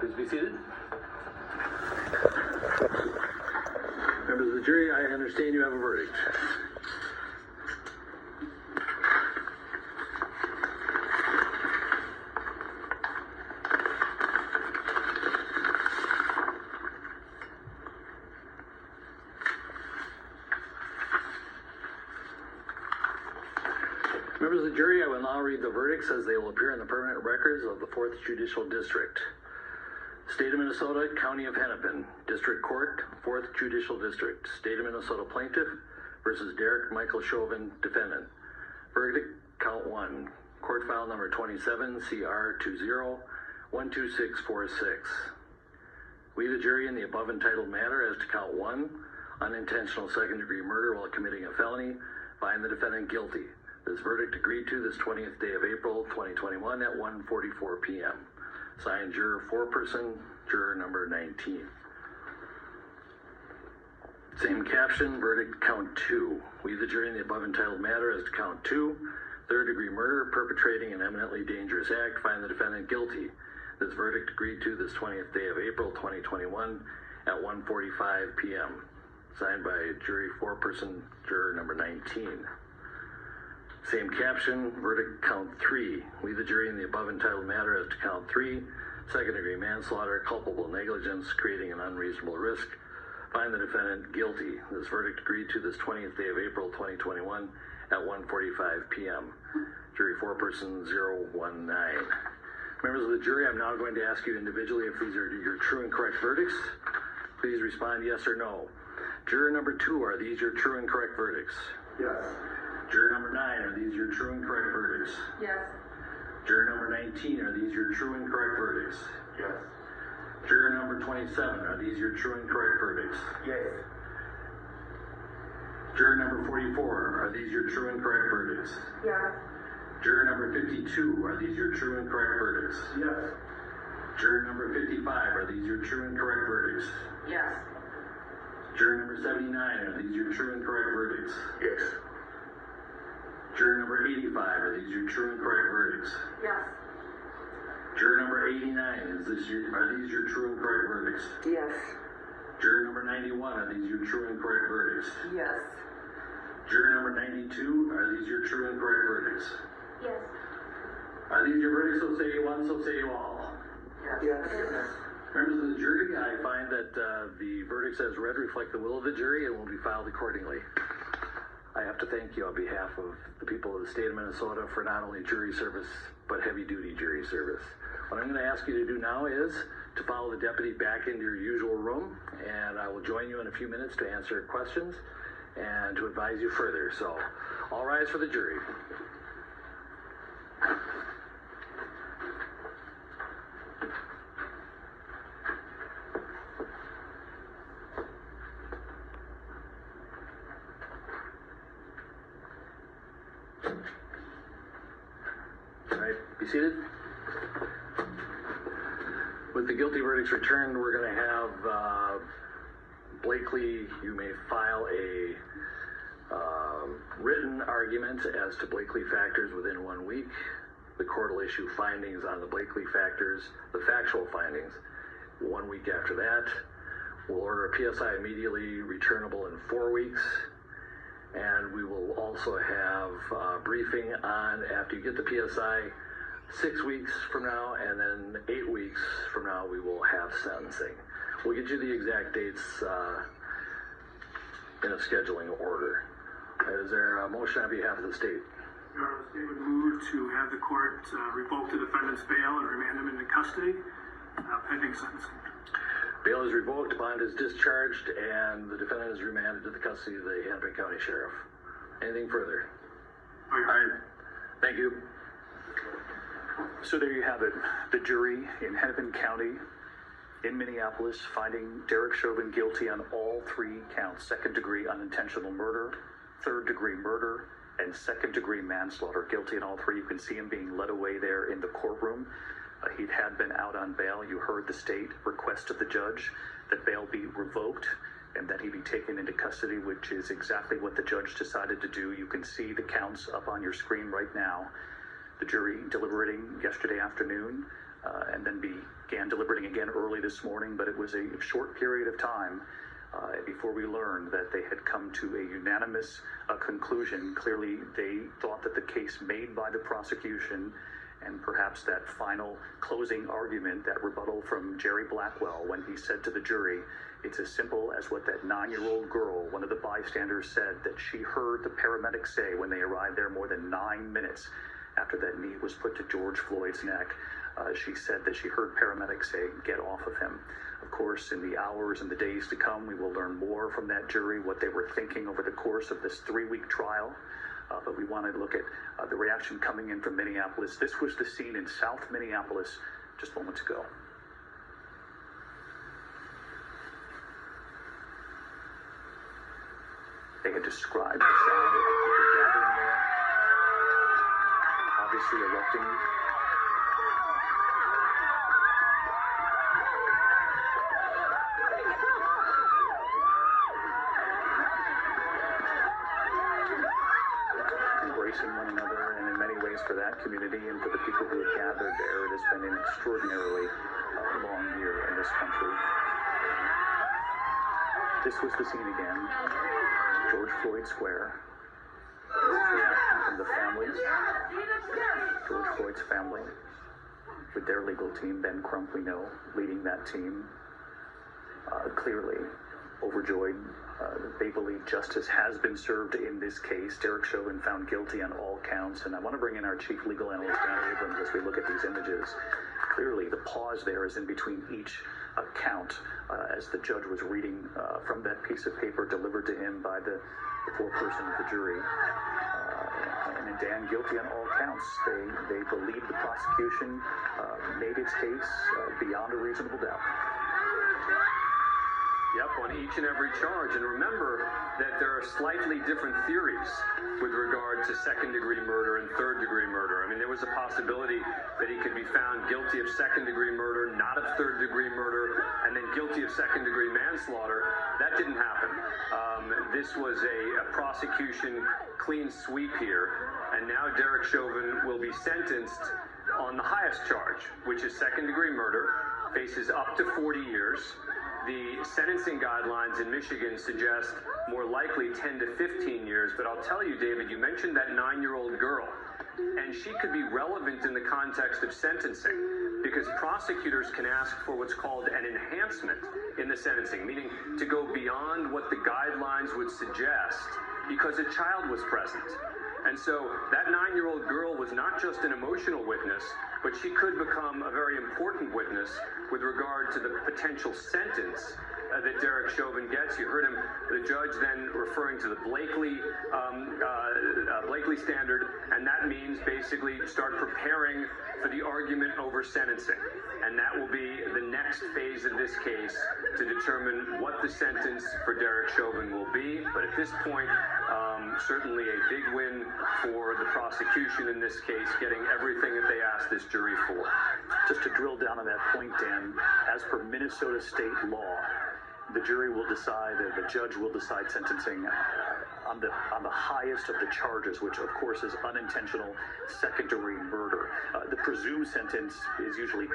Please be seated. Members of the jury, I understand you have a verdict. Members of the jury, I will now read the verdicts as they will appear in the permanent records of the 4th Judicial District. State of Minnesota, County of Hennepin, District Court, 4th Judicial District. State of Minnesota Plaintiff versus Derek Michael Chauvin, Defendant. Verdict, Count 1, Court File Number 27, CR 20-12646. We, the jury, in the above entitled matter as to Count 1, unintentional second-degree murder while committing a felony, find the defendant guilty. This verdict agreed to this 20th day of April, 2021 at 1:44 p.m. Signed, Juror Foreperson, Juror Number 19. Same caption, verdict Count 2. We, the jury, in the above entitled matter as to Count 2, third-degree murder, perpetrating an eminently dangerous act, find the defendant guilty. This verdict agreed to this 20th day of April, 2021 at 1:45 p.m. Signed by Jury Foreperson, Juror Number 19. Same caption, verdict Count 3. We, the jury, in the above entitled matter as to Count 3, second-degree manslaughter, culpable negligence, creating an unreasonable risk, find the defendant guilty. This verdict agreed to this 20th day of April, 2021 at 1:45 p.m. Jury Foreperson 019. Members of the jury, I'm now going to ask you individually if these are your true and correct verdicts. Please respond yes or no. Juror Number 2, are these your true and correct verdicts? Yes. Juror Number 9, are these your true and correct verdicts? Yes. Juror Number 19, are these your true and correct verdicts? Yes. Juror Number 27, are these your true and correct verdicts? Yes. Juror Number 44, are these your true and correct verdicts? Yes. Juror Number 52, are these your true and correct verdicts? Yes. Juror Number 55, are these your true and correct verdicts? Yes. Juror Number 79, are these your true and correct verdicts? Yes. Juror Number 85, are these your true and correct verdicts? Yes. Juror Number 89, are these your true and correct verdicts? Yes. Juror Number 91, are these your true and correct verdicts? Yes. Juror Number 92, are these your true and correct verdicts? Yes. Are these your verdicts? So say you one, so say you all. Yes. Members of the jury, I find that the verdicts as read reflect the will of the jury and will be filed accordingly. I have to thank you on behalf of the people of the state of Minnesota for not only jury service, but heavy-duty jury service. What I'm going to ask you to do now is to follow the deputy back into your usual room, and I will join you in a few minutes to answer questions and to advise you further. So, all rise for the jury. All right, be seated. With the guilty verdicts returned, we're going to have Blakely, you may file a written argument as to Blakely factors within 1 week. The court will issue findings on the Blakely factors, the factual findings, 1 week after that. We'll order a PSI immediately returnable in 4 weeks. And we will also have a briefing on, after you get the PSI, 6 weeks from now, and then 8 weeks from now, we will have sentencing. We'll get you the exact dates in a scheduling order. Is there a motion on behalf of the state? Your Honor, the state would move to have the court revoke the defendant's bail and remand him into custody pending sentencing. Bail is revoked, bond is discharged, and the defendant is remanded to the custody of the Hennepin County Sheriff. Anything further? All right. Thank you. So there you have it. The jury in Hennepin County in Minneapolis finding Derek Chauvin guilty on all 3 counts: second-degree unintentional murder, third-degree murder, and second-degree manslaughter. Guilty in all 3. You can see him being led away there in the courtroom. He had been out on bail. You heard the state request of the judge that bail be revoked and that he be taken into custody, which is exactly what the judge decided to do. You can see the counts up on your screen right now. The jury deliberating yesterday afternoon and then began deliberating again early this morning, but it was a short period of time before we learned that they had come to a unanimous conclusion. Clearly, they thought that the case made by the prosecution and perhaps that final closing argument, that rebuttal from Jerry Blackwell when he said to the jury, it's as simple as what that 9-year-old girl, one of the bystanders, said that she heard the paramedics say when they arrived there more than 9 minutes after that knee was put to George Floyd's neck. She said that she heard paramedics say, get off of him. Of course, in the hours and the days to come, we will learn more from that jury, what they were thinking over the course of this 3-week trial. But we want to look at the reaction coming in from Minneapolis. This was the scene in South Minneapolis just moments ago. They had described the sound of people gathering there, obviously erupting. Embracing one another, and in many ways for that community and for the people who have gathered there, it has been an extraordinarily long year in this country. This was the scene again, George Floyd Square. Reaction from the families, George Floyd's family, with their legal team, Ben Crump, we know, leading that team, clearly overjoyed. They believe justice has been served in this case. Derek Chauvin found guilty on all counts, and I want to bring in our chief legal analyst, Dan Abrams, as we look at these images. Clearly, the pause there is in between each count as the judge was reading from that piece of paper delivered to him by the foreperson of the jury. And in Dan, guilty on all counts. They believe the prosecution made its case beyond a reasonable doubt. Yep, on each and every charge. And remember that there are slightly different theories with regard to second-degree murder and third-degree murder. I mean, there was a possibility that he could be found guilty of second-degree murder, not of third-degree murder, and then guilty of second-degree manslaughter. That didn't happen. This was a prosecution clean sweep here. And now Derek Chauvin will be sentenced on the highest charge, which is second-degree murder, faces up to 40 years. The sentencing guidelines in Michigan suggest more likely 10 to 15 years, but I'll tell you, David, you mentioned that 9-year-old girl, and she could be relevant in the context of sentencing because prosecutors can ask for what's called an enhancement in the sentencing, meaning to go beyond what the guidelines would suggest because a child was present. And so that 9-year-old girl was not just an emotional witness, but she could become a very important witness with regard to the potential sentence that Derek Chauvin gets. You heard him, the judge then referring to the Blakely standard, and that means basically start preparing for the argument over sentencing. And that will be the next phase of this case to determine what the sentence for Derek Chauvin will be. But at this point, certainly a big win for the prosecution in this case, getting everything that they asked this jury for. Just to drill down on that point, Dan, as per Minnesota state law, the jury will decide, or the judge will decide sentencing on the highest of the charges, which of course is unintentional second-degree murder. The presumed sentence is usually